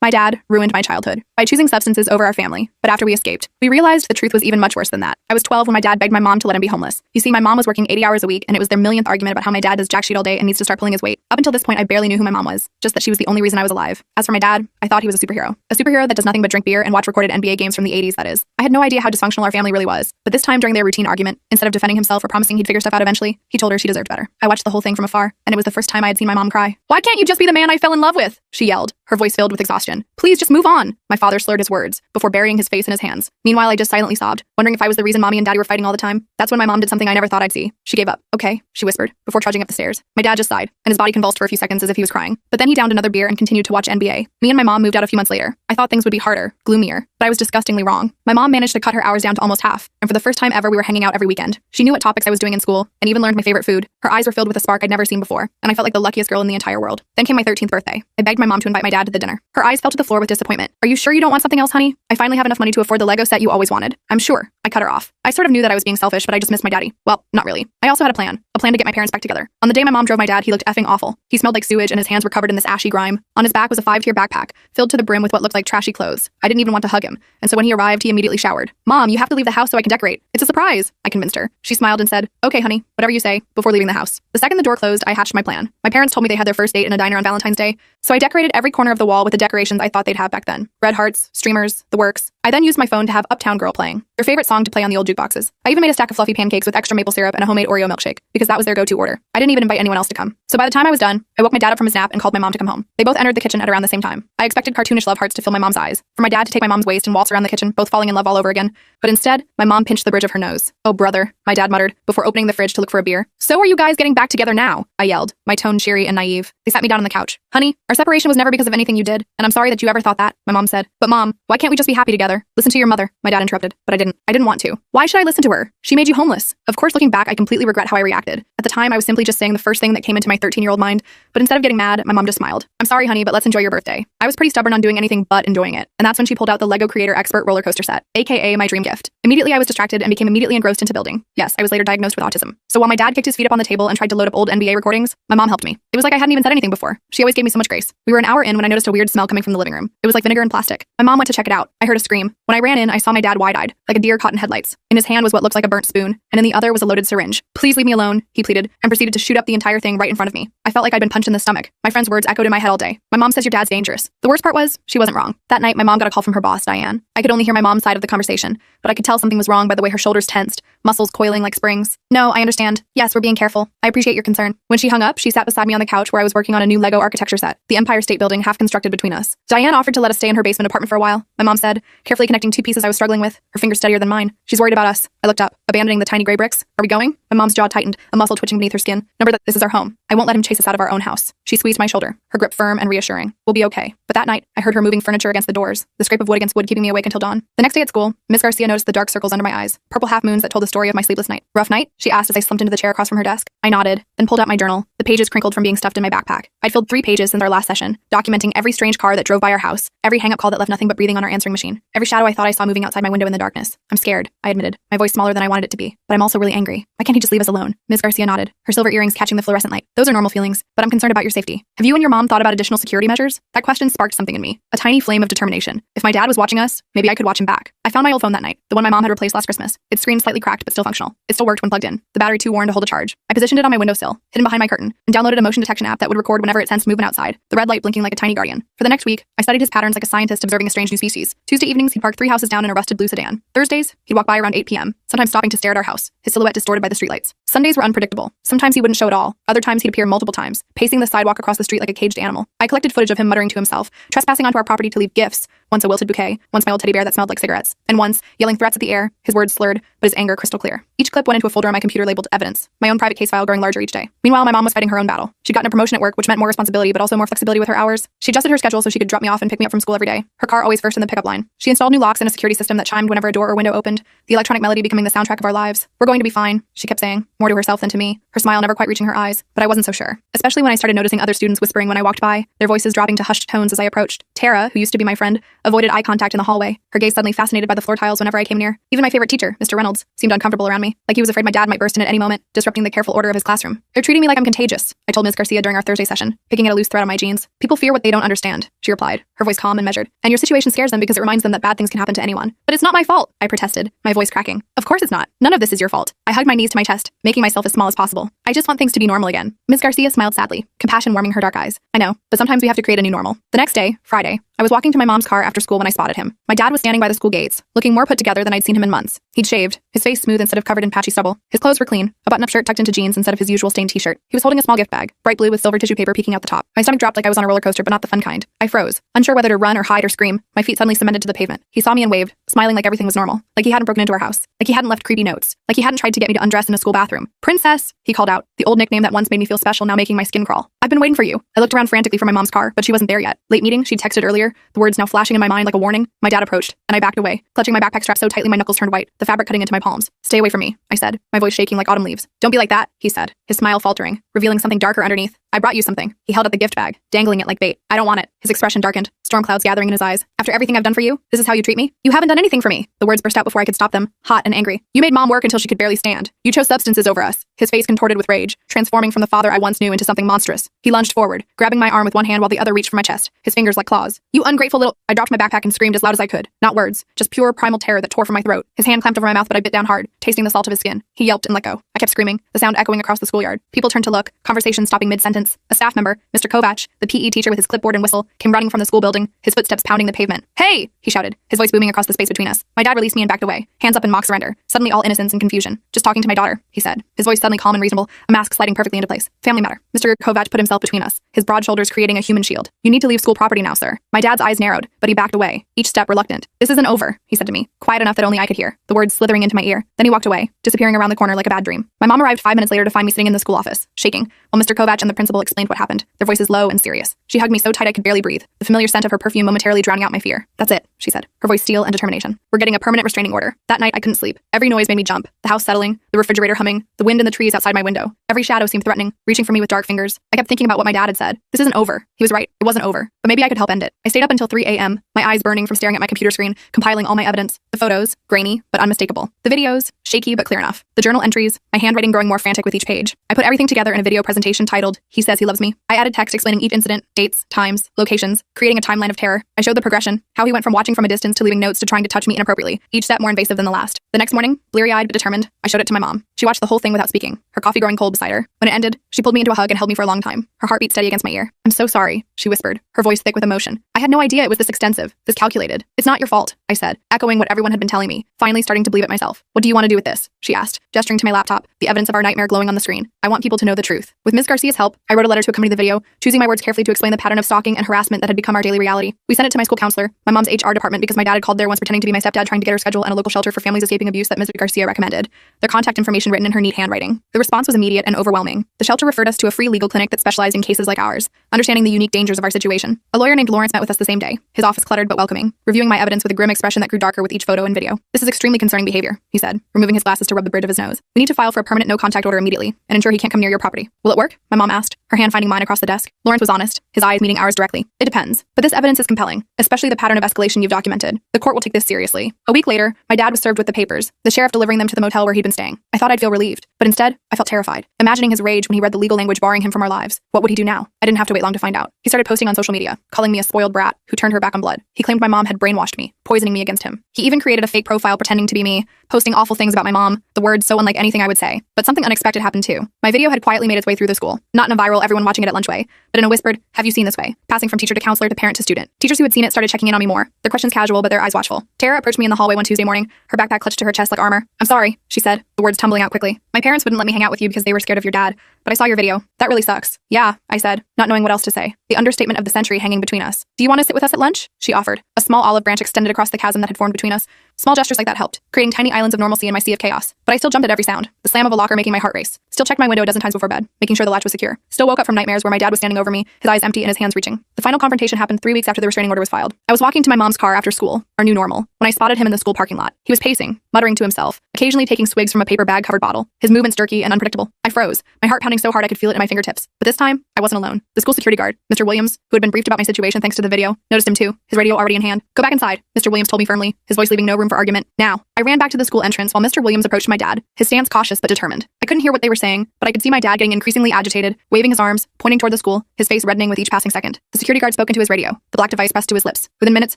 My dad ruined my childhood by choosing substances over our family, but after we escaped, we realized the truth was even much worse than that. I was 12 when my dad begged my mom to let him be homeless. You see, my mom was working 80 hours a week, and it was their millionth argument about how my dad does jack shit all day and needs to start pulling his weight. Up until this point, I barely knew who my mom was, just that she was the only reason I was alive. As for my dad, I thought he was a superhero. A superhero that does nothing but drink beer and watch recorded NBA games from the 80s, that is. I had no idea how dysfunctional our family really was, but this time during their routine argument, instead of defending himself or promising he'd figure stuff out eventually, he told her she deserved better. I watched the whole thing from afar, and it was the first time I had seen my mom cry. "Why can't you just be the man I fell in love with?" she yelled, her voice filled with exhaustion. "Please just move on." My father slurred his words before burying his face in his hands. Meanwhile, I just silently sobbed, wondering if I was the reason mommy and daddy were fighting all the time. That's when my mom did something I never thought I'd see. She gave up. "Okay," she whispered, before trudging up the stairs. My dad just sighed, and his body convulsed for a few seconds as if he was crying. But then he downed another beer and continued to watch NBA. Me and my mom moved out a few months later. I thought things would be harder, gloomier, but I was disgustingly wrong. My mom managed to cut her hours down to almost half, and for the first time ever, we were hanging out every weekend. She knew what topics I was doing in school, and even learned my favorite food. Her eyes were filled with a spark I'd never seen before, and I felt like the luckiest girl in the entire world. Then came my 13th birthday. I begged my mom to invite my dad to the dinner. Her eyes fell to the floor with disappointment. "Are you sure you don't want something else, honey? I finally have enough money to afford the Lego set you always wanted." "I'm sure." I cut her off. I sort of knew that I was being selfish, but I just missed my daddy. Well, not really. I also had a plan to get my parents back together. On the day my mom drove my dad, he looked effing awful. He smelled like sewage and his hands were covered in this ashy grime. On his back was a 5-tier backpack, filled to the brim with what looked like trashy clothes. I didn't even want to hug him, and so when he arrived, he immediately showered. "Mom, you have to leave the house so I can decorate. It's a surprise," I convinced her. She smiled and said, "Okay, honey, whatever you say," before leaving the house. The second the door closed, I hatched my plan. My parents told me they had their first date in a diner on Valentine's Day, so I decorated every corner of the wall with the decorations I thought they'd have back then. Red hearts, streamers, the works. I then used my phone to have Uptown Girl playing, their favorite song to play on the old jukeboxes. I even made a stack of fluffy pancakes with extra maple syrup and a homemade Oreo milkshake, because that was their go-to order. I didn't even invite anyone else to come. So by the time I was done, I woke my dad up from his nap and called my mom to come home. They both entered the kitchen at around the same time. I expected cartoonish love hearts to fill my mom's eyes, for my dad to take my mom's waist and waltz around the kitchen, both falling in love all over again. But instead, my mom pinched the bridge of her nose. "Oh, brother," my dad muttered, before opening the fridge to look for a beer. "So are you guys getting back together now?" I yelled, my tone cheery and naive. They sat me down on the couch. "Honey, our separation was never because of anything you did, and I'm sorry that you ever thought that," my mom said. "But Mom, why can't we just be happy together? Listen to your mother," my dad interrupted. But I didn't. I didn't want to. Why should I listen to her? She made you homeless. Of course, looking back, I completely regret how I reacted. At the time, I was simply just saying the first thing that came into my 13-year-old mind, but instead of getting mad, my mom just smiled. "I'm sorry, honey, but let's enjoy your birthday." I was pretty stubborn on doing anything but enjoying it, and that's when she pulled out the Lego Creator Expert roller coaster set, aka my dream gift. Immediately, I was distracted and became immediately engrossed into building. Yes, I was later diagnosed with autism. So while my dad kicked his feet up on the table and tried to load up old NBA recordings, my mom helped me. It was like I hadn't even said anything before. She always gave me so much grace. We were an hour in when I noticed a weird smell coming from the living room. It was like vinegar and plastic. My mom went to check it out. I heard a scream. When I ran in, I saw my dad wide-eyed, like a deer caught in headlights. In his hand was what looked like a burnt spoon, and in the other was a loaded syringe. "Please leave me alone," he pleaded, and proceeded to shoot up the entire thing right in front of me. I felt like I'd been punched in the stomach. My friend's words echoed in my head all day. "My mom says your dad's dangerous." The worst part was, she wasn't wrong. That night, my mom got a call from her boss, Diane. I could only hear my mom's side of the conversation, but I could tell something was wrong by the way her shoulders tensed, muscles coiling like springs. "No, I understand. Yes, we're being careful. I appreciate your concern." When she hung up, she sat beside me on the couch where I was working on a new Lego architecture set, the Empire State Building half constructed between us. Diane offered to let us stay in her basement apartment for a while, my mom said, carefully connecting two pieces I was struggling with, her fingers steadier than mine. "She's worried about us." I looked up, abandoning the tiny gray bricks. "Are we going?" My mom's jaw tightened, a muscle twitching beneath her skin. "Remember that this is our home. I won't let him chase us out of our own house." She squeezed my shoulder, her grip firm and reassuring. "We'll be okay." But that night, I heard her moving furniture against the doors, the scrape of wood against wood keeping me awake until dawn. The next day at school, Miss Garcia noticed the dark circles under my eyes, purple half moons that told the story of my sleepless night. "Rough night?" she asked as I slumped into the chair across from her desk. I nodded, then pulled out my journal, the pages crinkled from being stuffed in my backpack. I'd filled 3 pages since our last session, documenting every strange car that drove by our house, every hang-up call that left nothing but breathing on our answering machine, every shadow I thought I saw moving outside my window in the darkness. "I'm scared," I admitted, my voice smaller than I wanted it to be. "But I'm also really angry. Why can't he just leave us alone?" Miss Garcia nodded, her silver earrings catching the fluorescent light. "Those are normal feelings, but I'm concerned about your safety. Have you and your mom thought about additional security measures?" That question sparked something in me, a tiny flame of determination. If my dad was watching us, maybe I could watch him back. I found my old phone that night, the one my mom had replaced last Christmas. Its screen slightly cracked but still functional. It still worked when plugged in, the battery too worn to hold a charge. I positioned it on my windowsill, hidden behind my curtain, and downloaded a motion detection app that would record whenever it sensed movement outside, the red light blinking like a tiny guardian. For the next week, I studied his patterns like a scientist observing a strange new species. Tuesday evenings, he'd park 3 houses down in a rusted blue sedan. Thursdays, he'd walk by around 8 p.m., sometimes stopping to stare at our house, his silhouette distorted by the streetlights. Sundays were unpredictable. Sometimes he wouldn't show at all. Other times he'd appear multiple times, pacing the sidewalk across the street like a caged animal. I collected footage of him muttering to himself, trespassing onto our property to leave gifts, once a wilted bouquet, once my old teddy bear that smelled like cigarettes, and once yelling threats at the air, his words slurred, but his anger crystal clear. Each clip went into a folder on my computer labeled evidence, my own private case file growing larger each day. Meanwhile, my mom was fighting her own battle. She'd gotten a promotion at work, which meant more responsibility, but also more flexibility with her hours. She adjusted her schedule so she could drop me off and pick me up from school every day. Her car always first in the pickup line. She installed new locks and a security system that chimed whenever a door or window opened, the electronic melody becoming the soundtrack of our lives. "We're going to be fine," she kept saying, more to herself than to me, her smile never quite reaching her eyes. But I wasn't so sure, especially when I started noticing other students whispering when I walked by, their voices dropping to hushed tones as I approached. Tara, who used to be my friend, avoided eye contact in the hallway, her gaze suddenly fascinated by the floor tiles whenever I came near. Even my favorite teacher, Mr. Reynolds, seemed uncomfortable around me, like he was afraid my dad might burst in at any moment, disrupting the careful order of his classroom. They're treating me like I'm contagious, I told Ms. Garcia during our Thursday session, picking at a loose thread on my jeans. People fear what they don't understand, she replied, her voice calm and measured. And your situation scares them because it reminds them that bad things can happen to anyone. But it's not my fault, I protested, my voice cracking. Of course it's not. None of this is your fault. I hugged my knees to my chest, making myself as small as possible. I just want things to be normal again. Ms. Garcia smiled sadly, compassion warming her dark eyes. I know, but sometimes we have to create a new normal. The next day, Friday, I was walking to my mom's car after school when I spotted him. My dad was standing by the school gates, looking more put together than I'd seen him in months. He'd shaved, his face smooth instead of covered in patchy stubble. His clothes were clean, a button-up shirt tucked into jeans instead of his usual stained t-shirt. He was holding a small gift bag, bright blue with silver tissue paper peeking out the top. My stomach dropped like I was on a roller coaster, but not the fun kind. I froze, unsure whether to run or hide or scream. My feet suddenly cemented to the pavement. He saw me and waved, smiling like everything was normal, like he hadn't broken into our house, like he hadn't left creepy notes, like he hadn't tried to get me to undress in a school bathroom. Princess, he called out, the old nickname that once made me feel special now making my skin crawl. I've been waiting for you. I looked around frantically for my mom's car, but she wasn't there yet. Late meeting, she'd texted earlier, the words now flashing in my mind like a warning. My dad approached, and I backed away, clutching my backpack strap so tightly my knuckles turned white, the fabric cutting into my palms. Stay away from me, I said, my voice shaking like autumn leaves. Don't be like that, he said, his smile faltering, revealing something darker underneath. I brought you something. He held out the gift bag, dangling it like bait. I don't want it. His expression darkened, storm clouds gathering in his eyes. After everything I've done for you, this is how you treat me? You haven't done anything for me. The words burst out before I could stop them, hot and angry. You made mom work until she could barely stand. You chose substances over us. His face contorted with rage, transforming from the father I once knew into something monstrous. He lunged forward, grabbing my arm with one hand while the other reached for my chest, his fingers like claws. You ungrateful little— I dropped my backpack and screamed as loud as I could. Not words, just pure primal terror that tore from my throat. His hand clamped over my mouth, but I bit down hard, tasting the salt of his skin. He yelped and let go. I kept screaming, the sound echoing across the schoolyard. People turned to look, conversation stopping mid-sentence. A staff member, Mr. Kovach, the PE teacher with his clipboard and whistle, came running from the school building, his footsteps pounding the pavement. Hey! He shouted, his voice booming across the space between us. My dad released me and backed away, hands up in mock surrender, suddenly all innocence and confusion. Just talking to my daughter, he said, his voice suddenly calm and reasonable, a mask sliding perfectly into place. Family matter. Mr. Kovach put himself between us, his broad shoulders creating a human shield. You need to leave school property now, sir. My dad's eyes narrowed, but he backed away, each step reluctant. This isn't over, he said to me, quiet enough that only I could hear, the words slithering into my ear. Then he walked away, disappearing around the corner like a bad dream. My mom arrived 5 minutes later to find me sitting in the school office, shaking, while Mr. Kovach and the principal explained what happened, their voices low and serious. She hugged me so tight I could barely breathe, the familiar scent of her perfume momentarily drowning out my fear. That's it, she said, her voice steel and determination. We're getting a permanent restraining order. That night I couldn't sleep. Every noise made me jump, the house settling, the refrigerator humming, the wind in the trees outside my window. Every shadow seemed threatening, reaching for me with dark fingers. I kept thinking about what my dad had said. This isn't over. He was right. It wasn't over. But maybe I could help end it. I stayed up until 3 a.m., my eyes burning from staring at my computer screen, compiling all my evidence. The photos, grainy, but unmistakable. The videos, shaky but clear enough. The journal entries, my handwriting growing more frantic with each page. I put everything together in a video presentation titled, He Says He Loves Me. I added text explaining each incident, dates, times, locations, creating a timeline of terror. I showed the progression, how he went from watching from a distance to leaving notes to trying to touch me inappropriately, each step more invasive than the last. The next morning, bleary-eyed but determined, I showed it to my mom. She watched the whole thing without speaking, her coffee growing cold beside her. When it ended, she pulled me into a hug and held me for a long time, her heartbeat steady against my ear. I'm so sorry, she whispered, her voice thick with emotion. I had no idea it was this extensive, this calculated. It's not your fault, I said, echoing what everyone had been telling me, finally starting to believe it myself. What do you want to do with this? She asked, gesturing to my laptop, the evidence of our nightmare glowing on the screen. I want people to know the truth. With Ms. Garcia's help, I wrote a letter to accompany the video, choosing my words carefully to explain the pattern of stalking and harassment that had become our daily reality. We sent it to my school counselor, my mom's HR department because my dad had called there once pretending to be my stepdad trying to get her schedule and a local shelter for families escaping abuse that Ms. Garcia recommended. Their contact information written in her neat handwriting. The response was immediate and overwhelming. The shelter referred us to a free legal clinic that specialized in cases like ours, understanding the unique dangers of our situation. A lawyer named Lawrence met with us the same day, his office cluttered but welcoming, reviewing my evidence with a grim expression that grew darker with each photo and video. This is extremely concerning behavior, he said, removing his glasses to rub the bridge of his nose. We need to file for a permanent no-contact order immediately and ensure he can't come near your property. Will it work? My mom asked, her hand finding mine across the desk. Lawrence was honest, his eyes meeting ours directly. It depends, but this evidence is compelling, especially the pattern of escalation you've documented. The court will take this seriously. A week later, my dad was served with the papers, the sheriff delivering them to the motel where he'd been staying. I thought I'd feel relieved, but instead, I felt terrified, imagining his rage when he read the legal language barring him from our lives. What would he do now? I didn't have to wait long to find out. He started posting on social media, calling me a spoiled brat who turned her back on blood. He claimed my mom had brainwashed me, poisoning me against him. He even created a fake profile pretending to be me, posting awful things about my mom, the words so unlike anything I would say. But something unexpected happened too. My video had quietly made its way through the school, not in a viral everyone watching it at lunch way, but in a whispered, have you seen this way, passing from teacher to counselor to parent to student. Teachers who had seen it started checking in on me more, their questions casual but their eyes watchful. Tara approached me in the hallway one Tuesday morning, her backpack clutched to her chest like armor. I'm sorry, she said, the words tumbling out quickly. My parents wouldn't let me hang out with you because they were scared of your dad, but I saw your video. That really sucks. Yeah, I said, not knowing what else to say. The understatement of the century hanging between us. Do you want to sit with us at lunch? She offered. A small olive branch extended across the chasm that had formed between us. Small gestures like that helped, creating tiny islands of normalcy in my sea of chaos. But I still jumped at every sound, the slam of a locker making my heart race. Still checked my window a dozen times before bed, making sure the latch was secure. Still woke up from nightmares where my dad was standing over me, his eyes empty and his hands reaching. The final confrontation happened 3 weeks after the restraining order was filed. I was walking to my mom's car after school, our new normal, when I spotted him in the school parking lot. He was pacing, muttering to himself, a occasionally taking swigs from a paper bag-covered bottle, his movements jerky and unpredictable. I froze, my heart pounding so hard I could feel it in my fingertips. But this time, I wasn't alone. The school security guard, Mr. Williams, who had been briefed about my situation thanks to the video, noticed him too, his radio already in hand. "Go back inside," Mr. Williams told me firmly, his voice leaving no room for argument. "Now." I ran back to the school entrance while Mr. Williams approached my dad, his stance cautious but determined. I couldn't hear what they were saying, but I could see my dad getting increasingly agitated, waving his arms, pointing toward the school, his face reddening with each passing second. The security guard spoke into his radio, the black device pressed to his lips. Within minutes,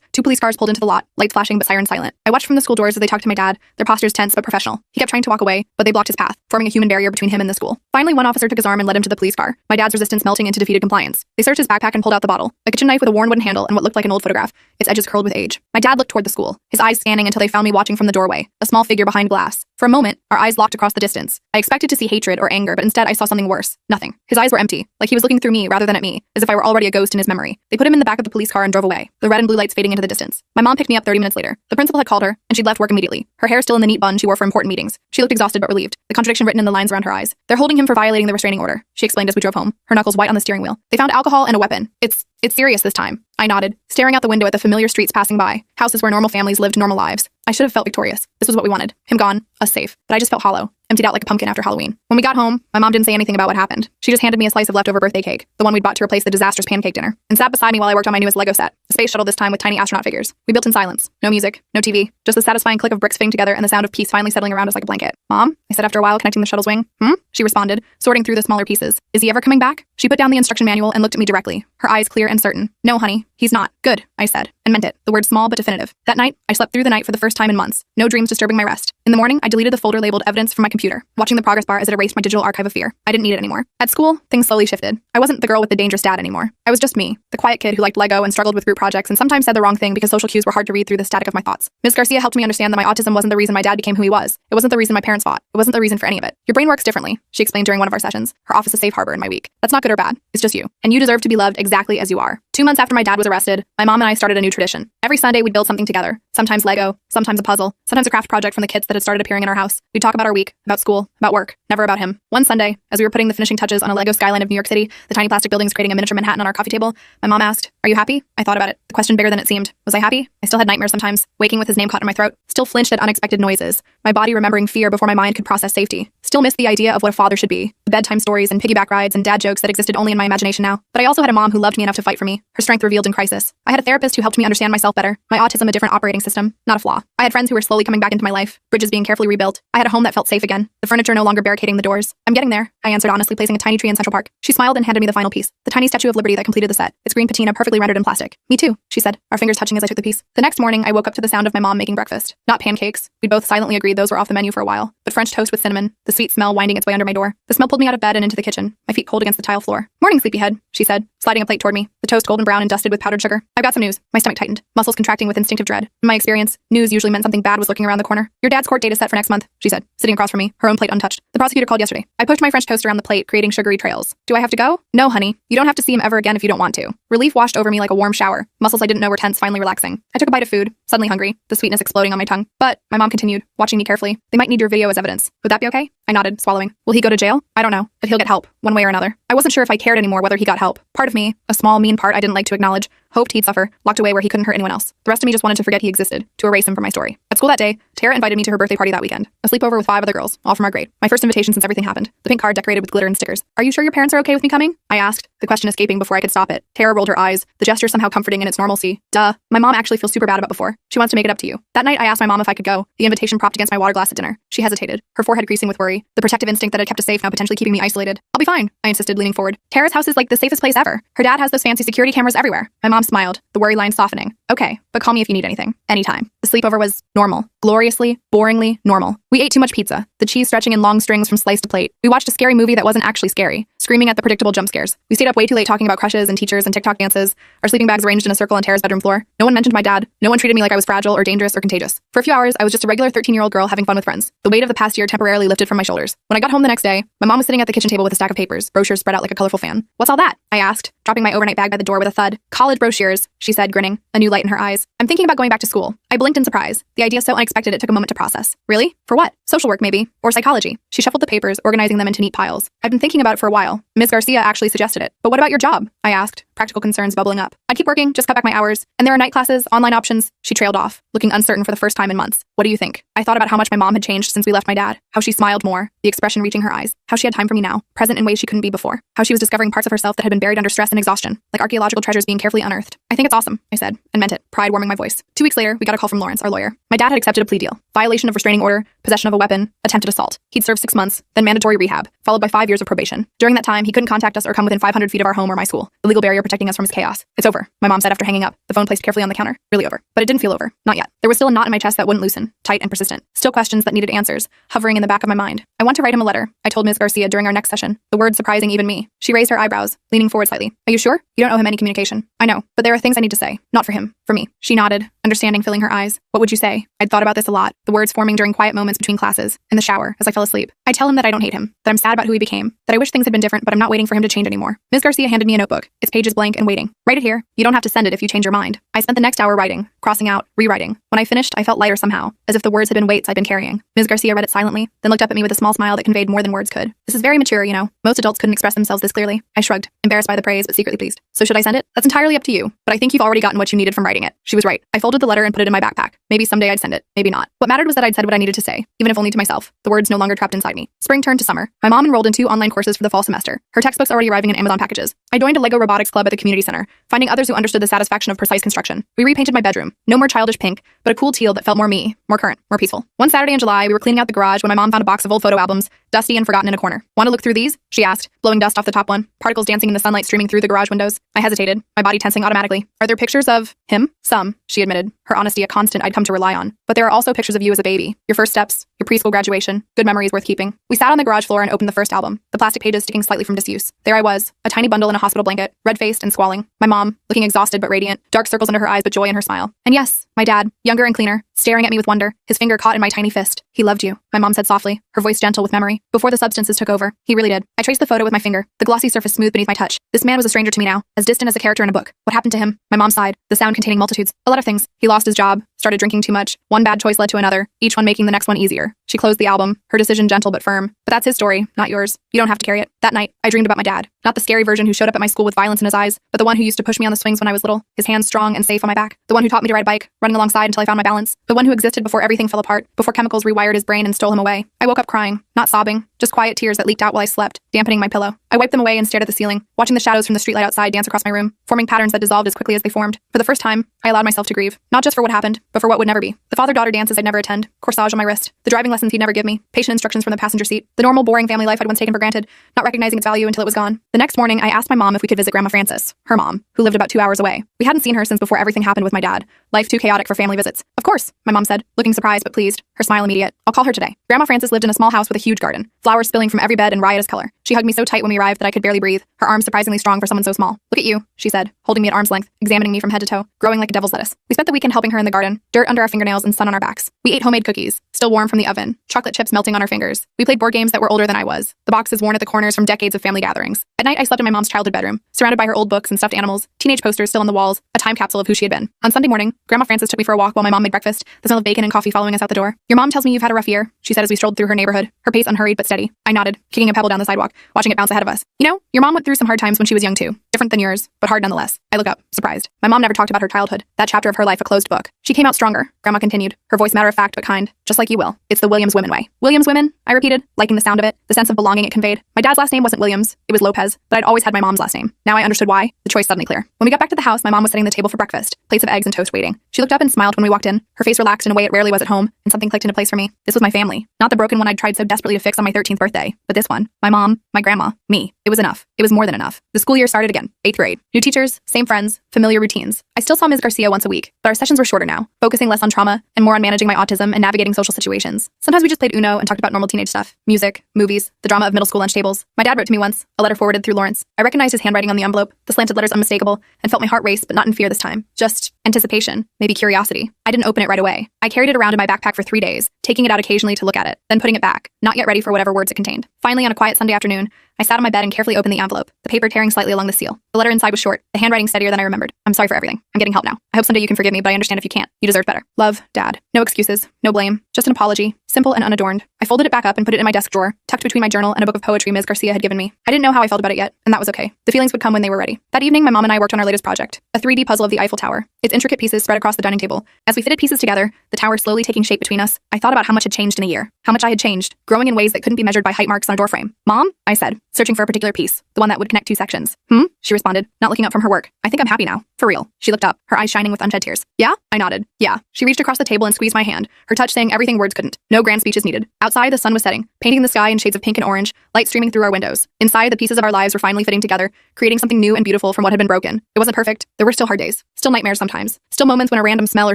2 police cars pulled into the lot, lights flashing but sirens silent. I watched from the school doors as they talked to my dad, their postures tense but professional. He kept trying to walk away, but they blocked his path, forming a human barrier between him and the school. Finally, one officer took his arm and led him to the police car, my dad's resistance melting into defeated compliance. They searched his backpack and pulled out the bottle, a kitchen knife with a worn wooden handle and what looked like an old photograph, its edges curled with age. My dad looked toward the school, his eyes scanning until they found me watching from the doorway, a small figure behind glass. For a moment, our eyes locked across the distance. I expected to see hatred or anger, but instead I saw something worse. Nothing. His eyes were empty, like he was looking through me rather than at me, as if I were already a ghost in his memory. They put him in the back of the police car and drove away, the red and blue lights fading into the distance. My mom picked me up 30 minutes later. The principal had called her, and she'd left work immediately, her hair still in the neat bun she wore for important meetings. She looked exhausted but relieved, the contradiction written in the lines around her eyes. "They're holding him for violating the restraining order," she explained as we drove home, her knuckles white on the steering wheel. "They found alcohol and a weapon. It's serious this time." I nodded, staring out the window at the familiar streets passing by, houses where normal families lived normal lives. I should have felt victorious. This was what we wanted. Him gone, us safe. But I just felt hollow, emptied out like a pumpkin after Halloween. When we got home, my mom didn't say anything about what happened. She just handed me a slice of leftover birthday cake, the one we'd bought to replace the disastrous pancake dinner, and sat beside me while I worked on my newest Lego set, a space shuttle this time with tiny astronaut figures. We built in silence. No music, no TV, just the satisfying click of bricks fitting together and the sound of peace finally settling around us like a blanket. "Mom?" I said after a while, connecting the shuttle's wing. "Hmm?" She responded, sorting through the smaller pieces. "Is he ever coming back?" She put down the instruction manual and looked at me directly, her eyes clear and certain. "No, honey, he's not." "Good," I said, and meant it, the word small but definitive. That night, I slept through the night for the first time in months, no dreams disturbing my rest. In the morning, I deleted the folder labeled evidence from my computer, watching the progress bar as it erased my digital archive of fear. I didn't need it anymore. At school, things slowly shifted. I wasn't the girl with the dangerous dad anymore. I was just me, the quiet kid who liked Lego and struggled with group projects and sometimes said the wrong thing because social cues were hard to read through the static of my thoughts. Ms. Garcia helped me understand that my autism wasn't the reason my dad became who he was. It wasn't the reason my parents fought. It wasn't the reason for any of it. "Your brain works differently," she explained during one of our sessions, her office a safe harbor in my week. "That's not good or bad. It's just you. And you deserve to be loved exactly as you are." 2 months after my dad was arrested, my mom and I started a new tradition. Every Sunday, we'd build something together. Sometimes Lego, sometimes a puzzle, sometimes a craft project from the kits that had started appearing in our house. We'd talk about our week, about school, about work, never about him. One Sunday, as we were putting the finishing touches on a Lego skyline of New York City, the tiny plastic buildings creating a miniature Manhattan on our coffee table, my mom asked, "Are you happy?" I thought about it, the question bigger than it seemed. Was I happy? I still had nightmares sometimes, waking with his name caught in my throat, still flinched at unexpected noises, my body remembering fear before my mind could process safety, still missed the idea of what a father should be, the bedtime stories and piggyback rides and dad jokes that existed only in my imagination now. But I also had a mom who loved me enough to fight for me, her strength revealed in crisis. I had a therapist who helped me understand myself better, my autism a different operating system, not a flaw. I had friends who were slowly coming back into my life, bridges being carefully rebuilt. I had a home that felt safe again, the furniture no longer barricading the doors. "I'm getting there," I answered honestly, placing a tiny tree in Central Park. She smiled and handed me the final piece, the tiny Statue of Liberty that completed the set, its green patina perfectly rendered in plastic. "Me too," she said, our fingers touching as I took the piece. The next morning, I woke up to the sound of my mom making breakfast. Not pancakes. We'd both silently agreed those were off the menu for a while, but French toast with cinnamon, the sweet smell winding its way under my door. The smell pulled me out of bed and into the kitchen, my feet cold against the tile floor. "Morning, sleepyhead," she said, sliding a plate toward me, the toast golden brown and dusted with powdered sugar. "I've got some news." My stomach tightened, muscles contracting with instinctive dread. In my experience, news usually meant something bad was lurking around the corner. "Your dad's court date is set for next month," she said, sitting across from me, her own plate untouched. "The prosecutor called yesterday." I pushed my French toast around the plate, creating sugary trails. "Do I have to go?" "No, honey. You don't have to see him ever again if you don't want to." Relief washed over me like a warm shower, muscles I didn't know were tense finally relaxing. I took a bite of food, suddenly hungry, the sweetness exploding on my tongue. "But," my mom continued, watching me carefully, "they might need your video as evidence. Would that be okay?" I nodded, swallowing. "Will he go to jail?" "I don't know, but he'll get help, one way or another." I wasn't sure if I cared anymore whether he got help. Part of me, a small, mean part I didn't like to acknowledge, hoped he'd suffer, locked away where he couldn't hurt anyone else. The rest of me just wanted to forget he existed, to erase him from my story. At school that day, Tara invited me to her birthday party that weekend. A sleepover with 5 other girls, all from our grade. My first invitation since everything happened. The pink card decorated with glitter and stickers. "Are you sure your parents are okay with me coming?" I asked, the question escaping before I could stop it. Tara rolled her eyes, the gesture somehow comforting in its normalcy. "Duh. My mom actually feels super bad about before. She wants to make it up to you." That night, I asked my mom if I could go, the invitation propped against my water glass at dinner. She hesitated, her forehead creasing with worry, the protective instinct that had kept us safe now potentially keeping me isolated. "I'll be fine," I insisted, leaning forward. "Tara's house is like the safest place ever. Her dad has those fancy security cameras everywhere." My mom smiled, the worry line softening. "Okay, but call me if you need anything. Anytime." The sleepover was normal. Gloriously, boringly normal. We ate too much pizza, the cheese stretching in long strings from slice to plate. We watched a scary movie that wasn't actually scary, screaming at the predictable jump scares. We stayed up way too late talking about crushes and teachers and TikTok dances, our sleeping bags arranged in a circle on Tara's bedroom floor. No one mentioned my dad. No one treated me like I was fragile or dangerous or contagious. For a few hours, I was just a regular 13-year-old girl having fun with friends. The weight of the past year temporarily lifted from my shoulders. When I got home the next day, my mom was sitting at the kitchen table with a stack of papers, brochures spread out like a colorful fan. "What's all that?" I asked, dropping my overnight bag by the door with a thud. College brochures, she said, grinning, a new light in her eyes. I'm thinking about going back to school. I blinked in surprise. The idea so unexpected it took a moment to process. Really? For what? Social work, maybe. Or psychology. She shuffled the papers, organizing them into neat piles. I've been thinking about it for a while. Ms. Garcia actually suggested it. But what about your job? I asked, practical concerns bubbling up. I'd keep working, just cut back my hours. And there are night classes, online options. She trailed off, looking uncertain for the first time in months. What do you think? I thought about how much my mom had changed since we left my dad. How she smiled more, the expression reaching her eyes. How she had time for me now, present in ways she couldn't be before. How she was discovering parts of herself that had been buried under stress and exhaustion, like archaeological treasures being carefully unearthed. I think it's awesome, I said, and meant it, pride warming my voice. 2 weeks later, we got a call from Lawrence, our lawyer. My dad had accepted a plea deal. Violation of restraining order, possession of a weapon, attempted assault. He'd served 6 months, then mandatory rehab, followed by 5 years of probation. During that time, he couldn't contact us or come within 500 feet of our home or my school, the legal barrier protecting us from his chaos. It's over, my mom said after hanging up, the phone placed carefully on the counter. Really over. But it didn't feel over. Not yet. There was still a knot in my chest that wouldn't loosen, tight and persistent. Still questions that needed answers, hovering in the back of my mind. I want to write him a letter, I told Ms. Garcia during our next session, the word surprising even me. She raised her eyebrows, leaning forward slightly. Are you sure? You don't owe him any communication. I know, but there are things I need to say. Not for him, for me. She nodded, understanding filling her eyes. What would you say? I'd thought about this a lot, the words forming during quiet moments between classes, in the shower, as I fell asleep. I tell him that I don't hate him, that I'm sad about who he became, that I wish things had been different, but I'm not waiting for him to change anymore. Ms. Garcia handed me a notebook, its pages blank and waiting. Write it here. You don't have to send it if you change your mind. I spent the next hour writing, crossing out, rewriting. When I finished, I felt lighter somehow, as if the words had been weights I'd been carrying. Ms. Garcia read it silently, then looked up at me with a small smile that conveyed more than words could. This is very mature, you know. Most adults couldn't express themselves this clearly. I shrugged, embarrassed by the praise, but secretly pleased. So should I send it? That's entirely up to you, but I think you've already gotten what you needed from writing it. She was right. I folded the letter and put it in my backpack. Maybe someday I'd send it, maybe not. What mattered was that I'd said what I needed to say, even if only to myself. The words no longer trapped inside me. Spring turned to summer. My mom enrolled in 2 online courses for the fall semester. Her textbooks already arriving in Amazon packages. I joined a Lego robotics club at the community center, finding others who understood the satisfaction of precise construction. We repainted my bedroom. No more childish pink, but a cool teal that felt more me, more current, more peaceful. One Saturday in July, we were cleaning out the garage when my mom found a box of old photo albums, dusty and forgotten in a corner. Want to look through these? She asked, blowing dust off the top one, particles dancing in the sunlight streaming through the garage windows. I hesitated, my body tensing automatically. Are there pictures of him? Some, she admitted, her honesty a constant I'd come to rely on. But there are also pictures of you as a baby, your first steps, your preschool graduation, good memories worth keeping. We sat on the garage floor and opened the first album, the plastic pages sticking slightly from disuse. There I was, a tiny bundle in a hospital blanket, red-faced and squalling. My mom, looking exhausted but radiant, dark circles under her eyes but joy in her smile. And yes, my dad, younger and cleaner, staring at me with wonder, his finger caught in my tiny fist. He loved you, my mom said softly, her voice gentle with memory. Before the substances took over, he really did. I traced the photo with my finger, the glossy surface smooth beneath my touch. This man was a stranger to me now, as distant as a character in a book. What happened to him? My mom sighed, the sound containing multitudes. A lot of things. He lost his job, started drinking too much. One bad choice led to another, each one making the next one easier. She closed the album, her decision gentle but firm. But that's his story, not yours. You don't have to carry it. That night, I dreamed about my dad. Not the scary version who showed up at my school with violence in his eyes, but the one who used to push me on the swings when I was little, his hands strong and safe on my back. The one who taught me to ride a bike, running alongside until I found my balance. The one who existed before everything fell apart, before chemicals rewired his brain and stole him away. I woke up crying, not sobbing, just quiet tears that leaked out while I slept, dampening my pillow. I wiped them away and stared at the ceiling, watching the shadows from the streetlight outside dance across my room, forming patterns that dissolved as quickly as they formed. For the first time, I allowed myself to grieve, not just for what happened, but for what would never be. The father-daughter dances I'd never attend, corsage on my wrist, the driving lessons he'd never give me, patient instructions from the passenger seat, the normal, boring family life I'd once taken for granted, not recognizing its value until it was gone. The next morning, I asked my mom if we could visit Grandma Frances, her mom, who lived about 2 hours away. We hadn't seen her since before everything happened with my dad. Life too chaotic for family visits. Of course, my mom said, looking surprised but pleased, her smile immediate. I'll call her today. Grandma Frances lived in a small house with a huge garden, flowers spilling from every bed in riotous color. She hugged me so tight when we arrived that I could barely breathe, her arms surprisingly strong for someone so small. Look at you, she said, holding me at arm's length, examining me from head to toe, growing like a devil's lettuce. We spent the weekend helping her in the garden, dirt under our fingernails and sun on our backs. We ate homemade cookies, still warm from the oven, chocolate chips melting on our fingers. We played board games that were older than I was, the boxes worn at the corners from decades of family gatherings. At night, I slept in my mom's childhood bedroom, surrounded by her old books and stuffed animals, teenage posters still on the walls, a time capsule of who she had been. On Sunday morning, Grandma Frances took me for a walk while my mom made breakfast, the smell of bacon and coffee following us out the door. Your mom tells me you've had a rough year, she said as we strolled through her neighborhood, her pace unhurried but steady. I nodded, kicking a pebble down the sidewalk, watching it bounce ahead of us. You know, your mom went through some hard times when she was young too. Different than yours, but hard nonetheless. I look up, surprised. My mom never talked about her childhood, that chapter of her life a closed book. She came out stronger, Grandma continued, her voice matter of fact but kind, just like you will. It's the Williams women way. Williams women? I repeated, liking the sound of it, the sense of belonging it conveyed. My dad's last name wasn't Williams, it was Lopez, but I'd always had my mom's last name. Now I understood why, the choice suddenly clear. When we got back to the house, my mom was setting the table for breakfast, plates of eggs and toast waiting. She looked up and smiled when we walked in, her face relaxed in a way it rarely was at home, and something clicked into place for me. This was my family, not the broken one I'd tried so desperately to fix on my 13th birthday, but this one. My mom, my grandma, me. It was enough. It was more than enough. The school year started again, 8th grade. New teachers, same friends, familiar routines. I still saw Ms. Garcia once a week, but our sessions were shorter now, focusing less on trauma and more on managing my autism and navigating social situations. Sometimes we just played Uno and talked about normal teenage stuff, music, movies, the drama of middle school lunch tables. My dad wrote to me once, a letter forwarded through Lawrence. I recognized his handwriting on the envelope, the slanted letters unmistakable, and felt my heart race, but not in fear this time. Just anticipation, maybe curiosity. I didn't open it right away. I carried it around in my backpack for 3 days, taking it out occasionally to look at it, then putting it back, not yet ready for whatever words it contained. Finally, on a quiet Sunday afternoon, I sat on my bed and carefully opened the envelope, the paper tearing slightly along the seal. The letter inside was short, the handwriting steadier than I remembered. I'm sorry for everything. I'm getting help now. I hope someday you can forgive me, but I understand if you can't. You deserve better. Love, Dad. No excuses, no blame, just an apology, simple and unadorned. I folded it back up and put it in my desk drawer, tucked between my journal and a book of poetry Ms. Garcia had given me. I didn't know how I felt about it yet, and that was okay. The feelings would come when they were ready. That evening, my mom and I worked on our latest project, a 3D puzzle of the Eiffel Tower, its intricate pieces spread across the dining table. As we fitted pieces together, the tower slowly taking shape between us, I thought about how much had changed in a year, how much I had changed, growing in ways that couldn't be measured by height marks on a doorframe. Mom, I said, searching for a particular piece, the one that would connect two sections. She responded, not looking up from her work. I think I'm happy now. For real. She looked up, her eyes shining with unshed tears. Yeah? I nodded. Yeah. She reached across the table and squeezed my hand, her touch saying everything words couldn't. No grand speeches needed. Outside, the sun was setting, painting the sky in shades of pink and orange, light streaming through our windows. Inside, the pieces of our lives were finally fitting together, creating something new and beautiful from what had been broken. It wasn't perfect. There were still hard days. Still nightmares sometimes. Still moments when a random smell or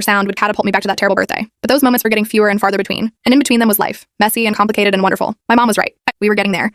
sound would catapult me back to that terrible birthday. But those moments were getting fewer and farther between. And in between them was life. Messy and complicated and wonderful. My mom was right. We were getting there.